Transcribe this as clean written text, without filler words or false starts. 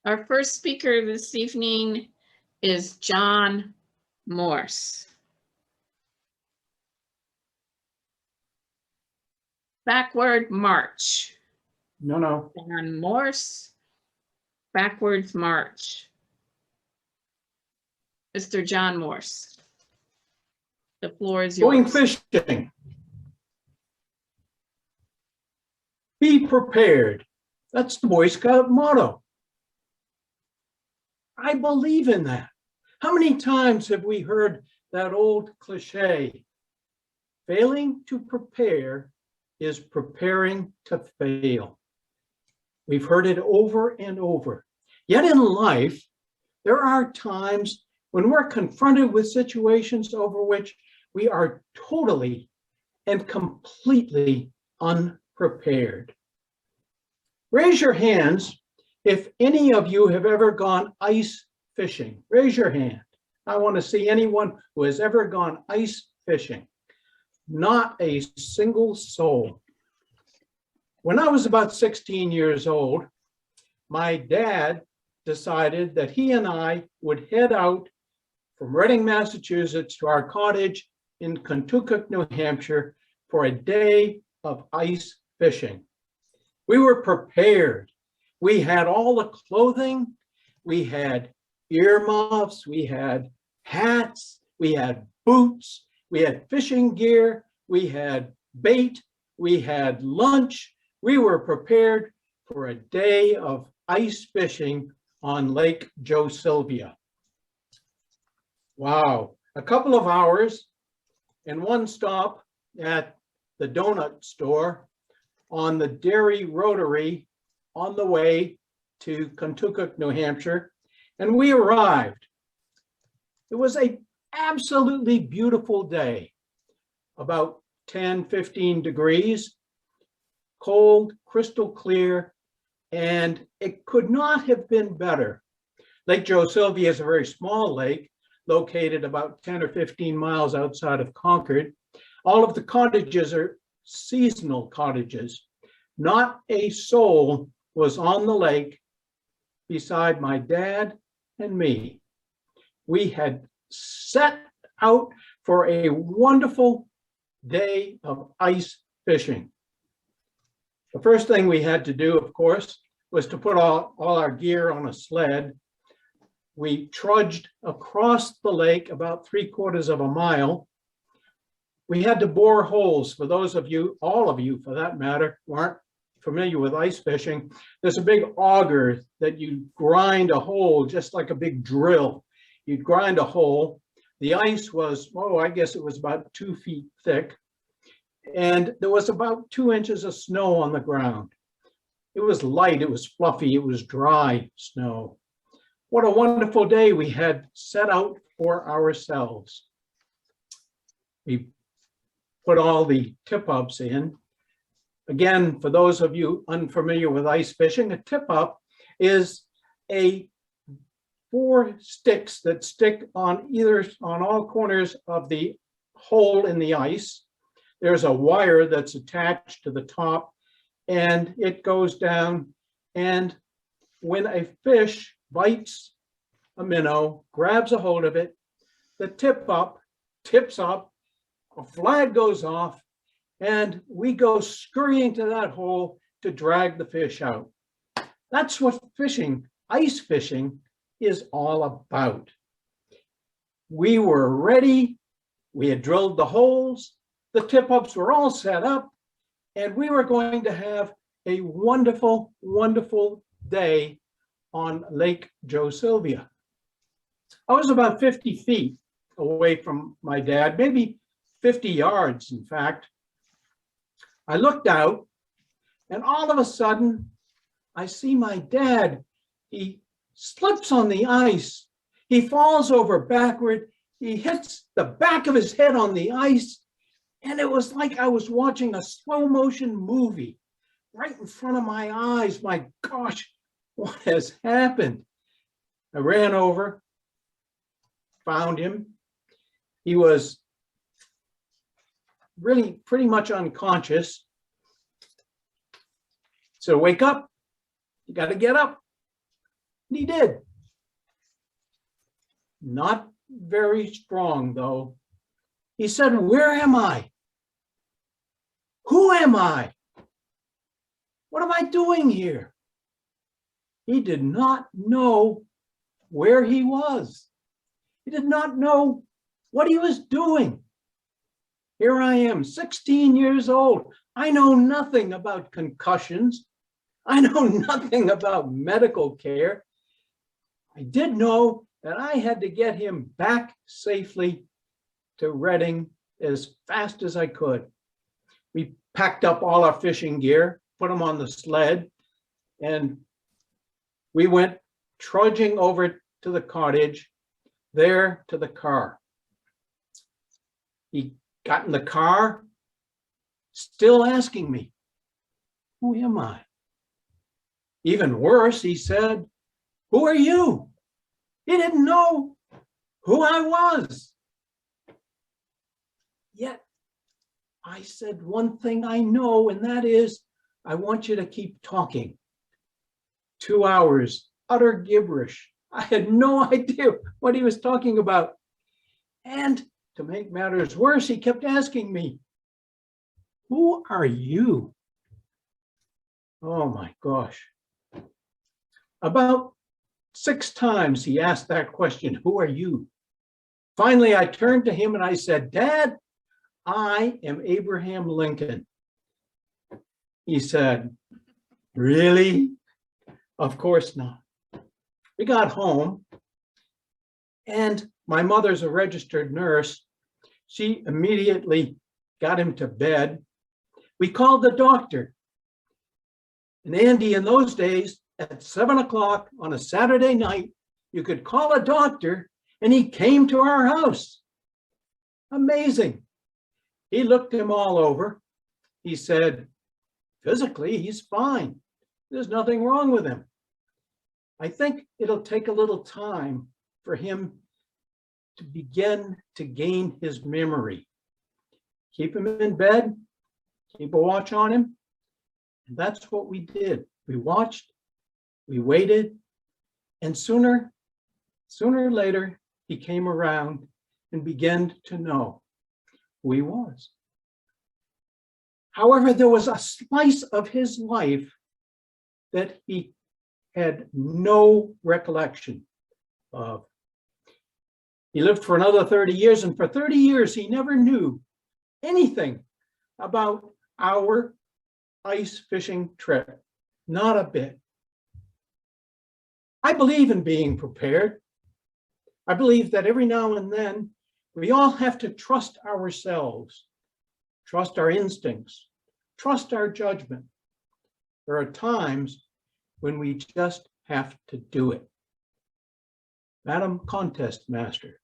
Our first speaker this evening is John Morse. Backward march. No. John Morse, backwards march. Mr. John Morse, the floor is yours. Going fishing. Be prepared. That's the Boy Scout motto. I believe in that. How many times have we heard that old cliche? Failing to prepare is preparing to fail. We've heard it over and over. Yet in life, there are times when we're confronted with situations over which we are totally and completely unprepared. Raise your hands if any of you have ever gone ice fishing. Raise your hand. I want to see anyone who has ever gone ice fishing. Not a single soul. When I was about 16 years old, my dad decided that he and I would head out from Reading, Massachusetts to our cottage in Kentucky, New Hampshire for a day of ice fishing. We were prepared. We had all the clothing. We had earmuffs. We had hats. We had boots. We had fishing gear. We had bait. We had lunch. We were prepared for a day of ice fishing on Lake Joe Sylvia. Wow, a couple of hours and one stop at the donut store on the Dairy Rotary on the way to Kentucky, New Hampshire, and we arrived. It was an absolutely beautiful day, about 10, 15 degrees, cold, crystal clear, and it could not have been better. Lake Joe Sylvia is a very small lake located about 10 or 15 miles outside of Concord. All of the cottages are seasonal cottages. Not a soul was on the lake beside my dad and me. We had set out for a wonderful day of ice fishing. The first thing we had to do, of course, was to put all our gear on a sled. We trudged across the lake about 3/4 of a mile. We had to bore holes. For those of you, all of you for that matter, who aren't familiar with ice fishing, there's a big auger that you grind a hole just like a big drill. You'd grind a hole. The ice was, I guess it was about 2 feet thick. And there was about 2 inches of snow on the ground. It was light, it was fluffy, it was dry snow. What a wonderful day we had set out for ourselves. We put all the tip-ups in. Again, for those of you unfamiliar with ice fishing, a tip-up is 4 sticks that stick on all corners of the hole in the ice. There's a wire that's attached to the top and it goes down, and when a fish bites a minnow, grabs a hold of it, the tip-up tips up, a flag goes off, and we go scurrying to that hole to drag the fish out. That's what fishing, ice fishing, is all about. We were ready. We had drilled the holes. The tip-ups were all set up, and we were going to have a wonderful, wonderful day on Lake Joe Sylvia. I was about 50 feet away from my dad, maybe 50 yards, in fact. I looked out, and all of a sudden, I see my dad. He slips on the ice. He falls over backward. He hits the back of his head on the ice, and it was like I was watching a slow motion movie right in front of my eyes. My gosh, what has happened? I ran over, found him. He was really pretty much unconscious. So wake up, you got to get up. And he did. Not very strong, though. He said, "Where am I? Who am I? What am I doing here?" He did not know where he was. He did not know what he was doing. Here I am, 16 years old. I know nothing about concussions. I know nothing about medical care. I did know that I had to get him back safely to Reading as fast as I could. We packed up all our fishing gear, put them on the sled, and we went trudging over to the cottage, there to the car. He got in the car, still asking me, "Who am I?" Even worse, he said, "Who are you?" He didn't know who I was. Yet I said one thing I know, and that is, I want you to keep talking. 2 hours, utter gibberish. I had no idea what he was talking about. And to make matters worse, he kept asking me, "Who are you?" Oh my gosh. About 6 times he asked that question, "Who are you?" Finally, I turned to him and I said, "Dad, I am Abraham Lincoln." He said, "Really?" Of course not. We got home, and my mother's a registered nurse. She immediately got him to bed. We called the doctor. And Andy, in those days, at 7 o'clock on a Saturday night, you could call a doctor and he came to our house. Amazing. He looked him all over. He said, "Physically, he's fine. There's nothing wrong with him. I think it'll take a little time for him to begin to gain his memory. Keep him in bed, keep a watch on him." And that's what we did. We watched, we waited, and sooner or later, he came around and began to know who he was. However, there was a slice of his life that he had no recollection of. He lived for another 30 years, and for 30 years, he never knew anything about our ice fishing trip. Not a bit. I believe in being prepared. I believe that every now and then, we all have to trust ourselves, trust our instincts, trust our judgment. There are times when we just have to do it. Madam Contest Master,